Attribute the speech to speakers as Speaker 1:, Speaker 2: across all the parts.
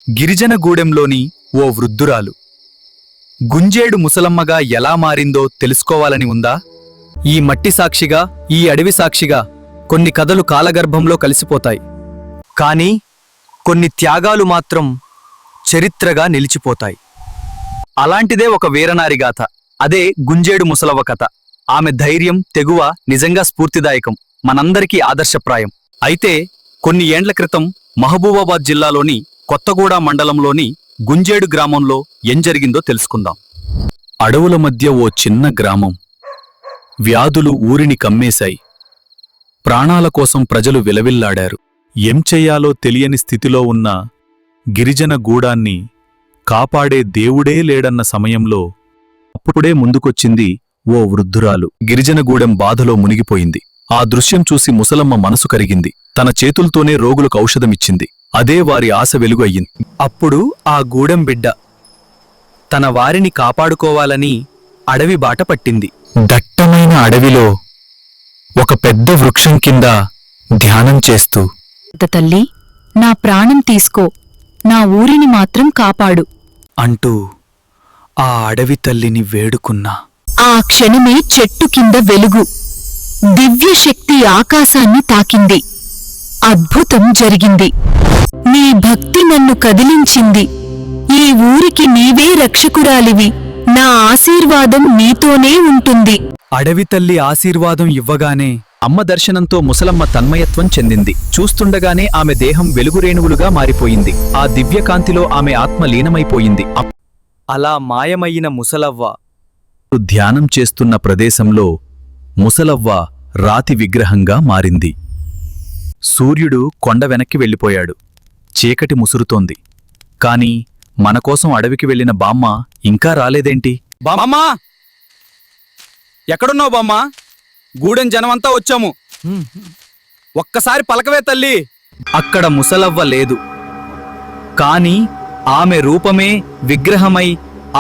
Speaker 1: గిరిజనగూడెంలోని ఓ వృద్ధురాలు గుంజేడు ముసలమ్మగా ఎలా మారిందో తెలుసుకోవాలని ఉందా? ఈ మట్టి సాక్షిగా, ఈ అడవి సాక్షిగా కొన్ని కథలు కాలగర్భంలో కలిసిపోతాయి. కానీ కొన్ని త్యాగాలు మాత్రం చరిత్రగా నిలిచిపోతాయి. అలాంటిదే ఒక వీరనారిగాథ. అదే గుంజేడు ముసలవ్వ కథ. ఆమె ధైర్యం, తెగువ నిజంగా స్ఫూర్తిదాయకం, మనందరికీ ఆదర్శప్రాయం. అయితే కొన్ని ఏండ్ల క్రితం మహబూబాబాద్ జిల్లాలోని కొత్తగూడ మండలంలోని గుంజేడు గ్రామంలో ఏం జరిగిందో తెలుసుకుందాం. అడవుల మధ్య ఓ చిన్న గ్రామం. వ్యాధులు ఊరిని కమ్మేశాయి. ప్రాణాల కోసం ప్రజలు విలవిల్లాడారు. ఏం చెయ్యాలో తెలియని స్థితిలో ఉన్న గిరిజన గూడాన్ని కాపాడే దేవుడే లేడన్న సమయంలో అప్పుడే ముందుకొచ్చింది ఓ వృద్ధురాలు. గిరిజనగూడెం బాధలో మునిగిపోయింది. ఆ దృశ్యం చూసి ముసలమ్మ మనసు కరిగింది. తన చేతులతోనే రోగులకు ఔషధమిచ్చింది. అదే వారి ఆశ వెలుగు అయ్యింది. అప్పుడు ఆ గూడెం బిడ్డ తన వారిని కాపాడుకోవాలని అడవి బాట పట్టింది. దట్టమైన అడవిలో ఒక పెద్ద వృక్షం కింద ధ్యానం చేస్తూ,
Speaker 2: తల్లి, నా ప్రాణం తీసుకో, నా ఊరిని మాత్రం కాపాడు
Speaker 1: అంటూ ఆ అడవి తల్లిని వేడుకున్నా.
Speaker 2: ఆ క్షణమే చెట్టు కింద వెలుగు, దివ్యశక్తి ఆకాశాన్ని తాకింది. అద్భుతం జరిగింది. నీ భక్తి నన్ను కదిలించింది. ఈ ఊరికి నీవే రక్షకురాలివి. నా ఆశీర్వాదం నీతోనే ఉంటుంది.
Speaker 1: అడవి తల్లి ఆశీర్వాదం ఇవ్వగానే అమ్మ దర్శనంతో ముసలమ్మ తన్మయత్వం చెందింది. చూస్తుండగానే ఆమె దేహం వెలుగురేణువులుగా మారిపోయింది. ఆ దివ్యకాంతిలో ఆమె ఆత్మ లీనమైపోయింది. అలా మాయమయ్యిన ముసలవ్వ ధ్యానం చేస్తున్న ప్రదేశంలో ముసలవ్వ రాతి విగ్రహంగా మారింది. సూర్యుడు కొండ వెనక్కి వెళ్ళిపోయాడు. చీకటి ముసురుతోంది. కాని మనకోసం అడవికి వెళ్లిన బామ్మ ఇంకా రాలేదేంటి?
Speaker 3: బామ్మా, ఎక్కడున్నావు బామ్మా? గూడెం జనమంతా వచ్చాము, ఒక్కసారి పలకవే తల్లి.
Speaker 1: అక్కడ ముసలవ్వ లేదు. కాని ఆమె రూపమే విగ్రహమై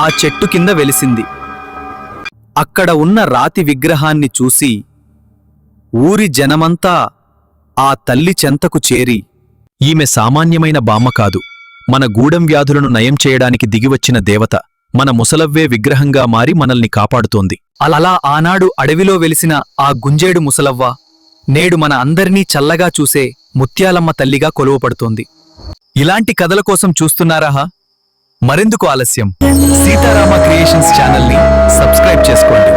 Speaker 1: ఆ చెట్టు కింద వెలిసింది. అక్కడ ఉన్న రాతి విగ్రహాన్ని చూసి ఊరి జనమంతా ఆ తల్లి చెంతకు చేరి, ఈమె సామాన్యమైన బామ్మ కాదు, మన గూడెం వ్యాధులను నయం చేయడానికి దిగివచ్చిన దేవత, మన ముసలవ్వే విగ్రహంగా మారి మనల్ని కాపాడుతోంది. అలా ఆనాడు అడవిలో వెలిసిన ఆ గుంజేడు ముసలవ్వ నేడు మన అందరినీ చల్లగా చూసే ముత్యాలమ్మ తల్లిగా కొలువపడుతోంది. ఇలాంటి కథల కోసం చూస్తున్నారా? మరెందుకు ఆలస్యం? సీతారామ క్రియేషన్స్ ఛానల్ని సబ్స్క్రైబ్ చేసుకోండి.